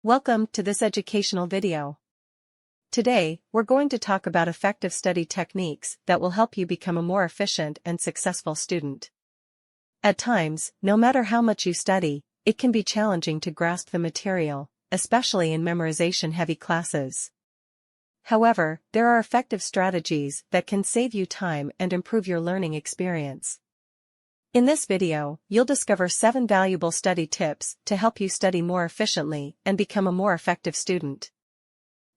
Welcome to this educational video. Today, we're going to talk about effective study techniques that will help you become a more efficient and successful student. At times, no matter how much you study, it can be challenging to grasp the material, especially in memorization-heavy classes. However, there are effective strategies that can save you time and improve your learning experience. In this video, you'll discover 7 valuable study tips to help you study more efficiently and become a more effective student.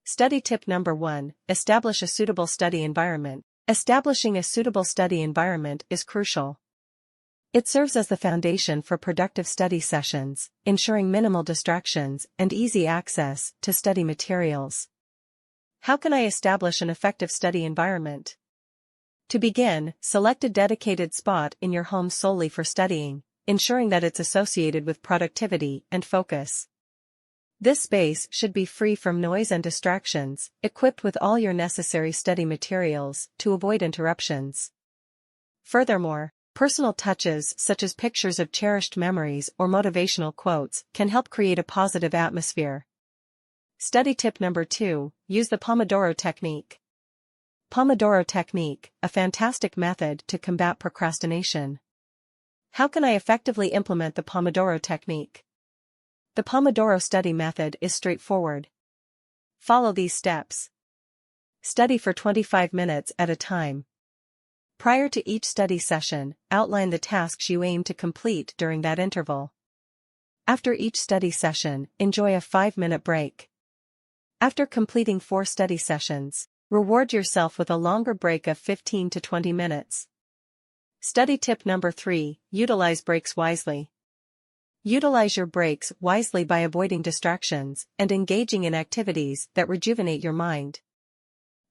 Study tip number 1: establish a suitable study environment. Establishing a suitable study environment is crucial. It serves as the foundation for productive study sessions, ensuring minimal distractions and easy access to study materials. How can I establish an effective study environment? To begin, select a dedicated spot in your home solely for studying, ensuring that it's associated with productivity and focus. This space should be free from noise and distractions, equipped with all your necessary study materials to avoid interruptions. Furthermore, personal touches such as pictures of cherished memories or motivational quotes can help create a positive atmosphere. Study tip number 2: use the Pomodoro technique. Pomodoro technique, a fantastic method to combat procrastination. How can I effectively implement the Pomodoro technique? The Pomodoro study method is straightforward. Follow these steps. Study for 25 minutes at a time. Prior to each study session, outline the tasks you aim to complete during that interval. After each study session, enjoy a 5-minute break. After completing 4 study sessions, reward yourself with a longer break of 15 to 20 minutes. Study tip number 3: utilize breaks wisely. Utilize your breaks wisely by avoiding distractions and engaging in activities that rejuvenate your mind.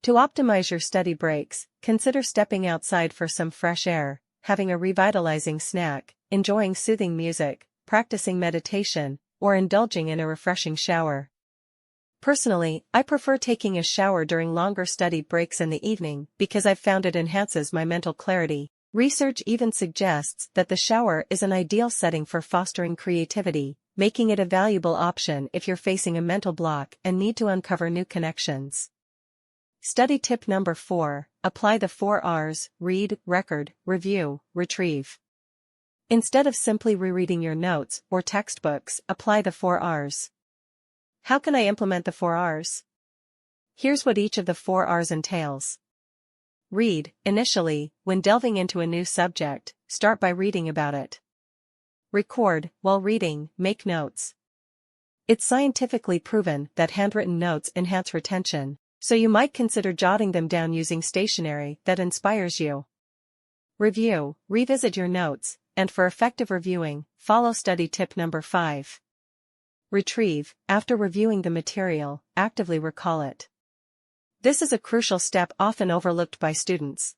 To optimize your study breaks, consider stepping outside for some fresh air, having a revitalizing snack, enjoying soothing music, practicing meditation, or indulging in a refreshing shower. Personally, I prefer taking a shower during longer study breaks in the evening because I've found it enhances my mental clarity. Research even suggests that the shower is an ideal setting for fostering creativity, making it a valuable option if you're facing a mental block and need to uncover new connections. Study tip number 4: apply the 4 R's: read, record, review, retrieve. Instead of simply rereading your notes or textbooks, apply the 4 R's. How can I implement the 4 R's? Here's what each of the 4 R's entails. Read. Initially, when delving into a new subject, start by reading about it. Record. While reading, make notes. It's scientifically proven that handwritten notes enhance retention, so you might consider jotting them down using stationery that inspires you. Review. Revisit your notes, and for effective reviewing, follow study tip number 5. Retrieve. After reviewing the material, actively recall it. This is a crucial step often overlooked by students.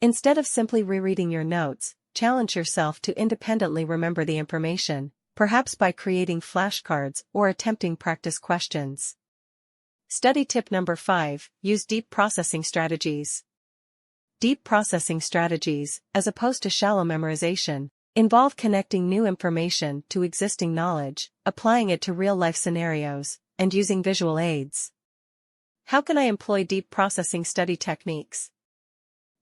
Instead of simply rereading your notes, challenge yourself to independently remember the information, perhaps by creating flashcards or attempting practice questions. Study tip number 5: use deep processing strategies. Deep processing strategies, as opposed to shallow memorization, involve connecting new information to existing knowledge, applying it to real-life scenarios, and using visual aids. How can I employ deep processing study techniques?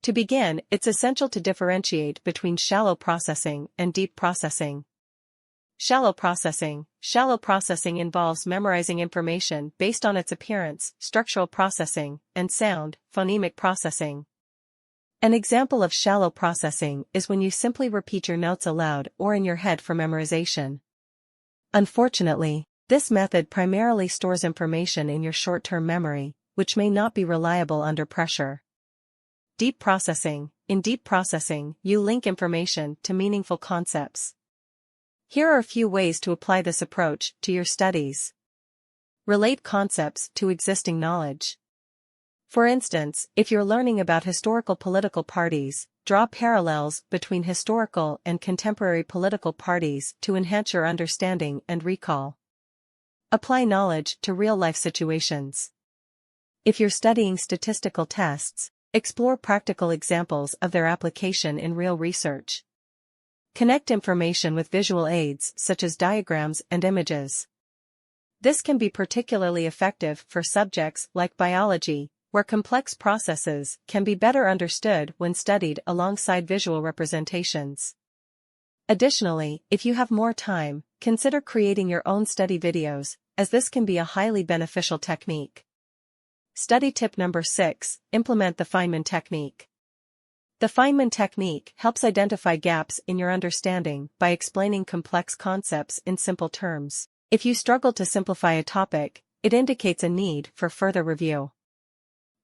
To begin, it's essential to differentiate between shallow processing and deep processing. Shallow processing. Shallow processing involves memorizing information based on its appearance, structural processing, and sound, phonemic processing. An example of shallow processing is when you simply repeat your notes aloud or in your head for memorization. Unfortunately, this method primarily stores information in your short-term memory, which may not be reliable under pressure. Deep processing. In deep processing, you link information to meaningful concepts. Here are a few ways to apply this approach to your studies. Relate concepts to existing knowledge. For instance, if you're learning about historical political parties, draw parallels between historical and contemporary political parties to enhance your understanding and recall. Apply knowledge to real-life situations. If you're studying statistical tests, explore practical examples of their application in real research. Connect information with visual aids such as diagrams and images. This can be particularly effective for subjects like biology, where complex processes can be better understood when studied alongside visual representations. Additionally, if you have more time, consider creating your own study videos, as this can be a highly beneficial technique. Study tip number 6, implement the Feynman technique. The Feynman technique helps identify gaps in your understanding by explaining complex concepts in simple terms. If you struggle to simplify a topic, it indicates a need for further review.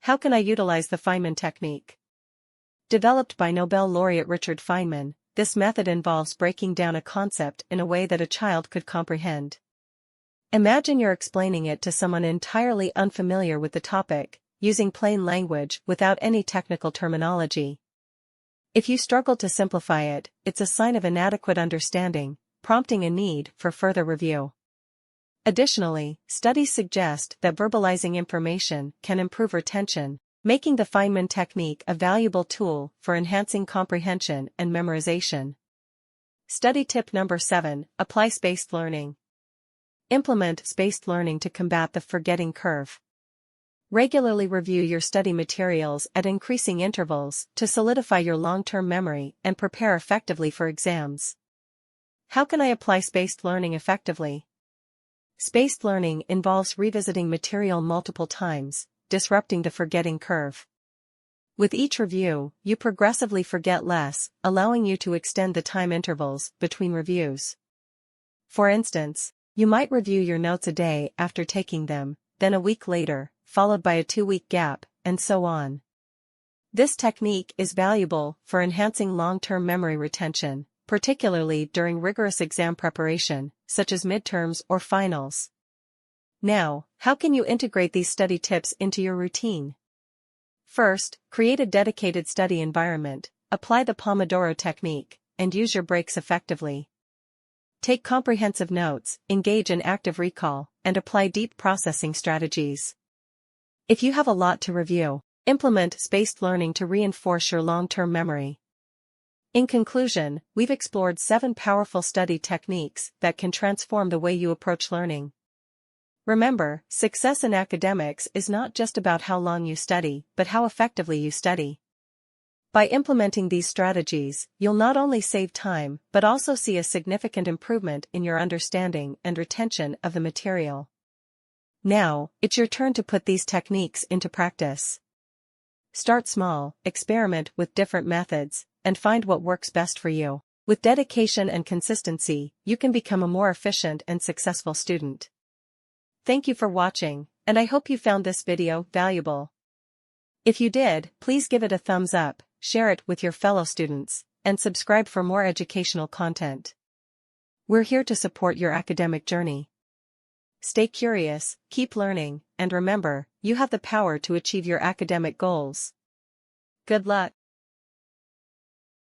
How can I utilize the Feynman technique? Developed by Nobel laureate Richard Feynman, this method involves breaking down a concept in a way that a child could comprehend. Imagine you're explaining it to someone entirely unfamiliar with the topic, using plain language without any technical terminology. If you struggle to simplify it, it's a sign of inadequate understanding, prompting a need for further review. Additionally, studies suggest that verbalizing information can improve retention, making the Feynman technique a valuable tool for enhancing comprehension and memorization. Study tip number 7, apply spaced learning. Implement spaced learning to combat the forgetting curve. Regularly review your study materials at increasing intervals to solidify your long-term memory and prepare effectively for exams. How can I apply spaced learning effectively? Spaced learning involves revisiting material multiple times, disrupting the forgetting curve. With each review, you progressively forget less, allowing you to extend the time intervals between reviews. For instance, you might review your notes a day after taking them, then a week later, followed by a 2-week gap, and so on. This technique is valuable for enhancing long-term memory retention, particularly during rigorous exam preparation, such as midterms or finals. Now, how can you integrate these study tips into your routine? First, create a dedicated study environment, apply the Pomodoro technique, and use your breaks effectively. Take comprehensive notes, engage in active recall, and apply deep processing strategies. If you have a lot to review, implement spaced learning to reinforce your long-term memory. In conclusion, we've explored 7 powerful study techniques that can transform the way you approach learning. Remember, success in academics is not just about how long you study, but how effectively you study. By implementing these strategies, you'll not only save time but also see a significant improvement in your understanding and retention of the material. Now, it's your turn to put these techniques into practice. Start small, experiment with different methods, and find what works best for you. With dedication and consistency, you can become a more efficient and successful student. Thank you for watching, and I hope you found this video valuable. If you did, please give it a thumbs up, share it with your fellow students, and subscribe for more educational content. We're here to support your academic journey. Stay curious, keep learning, and remember, you have the power to achieve your academic goals. Good luck.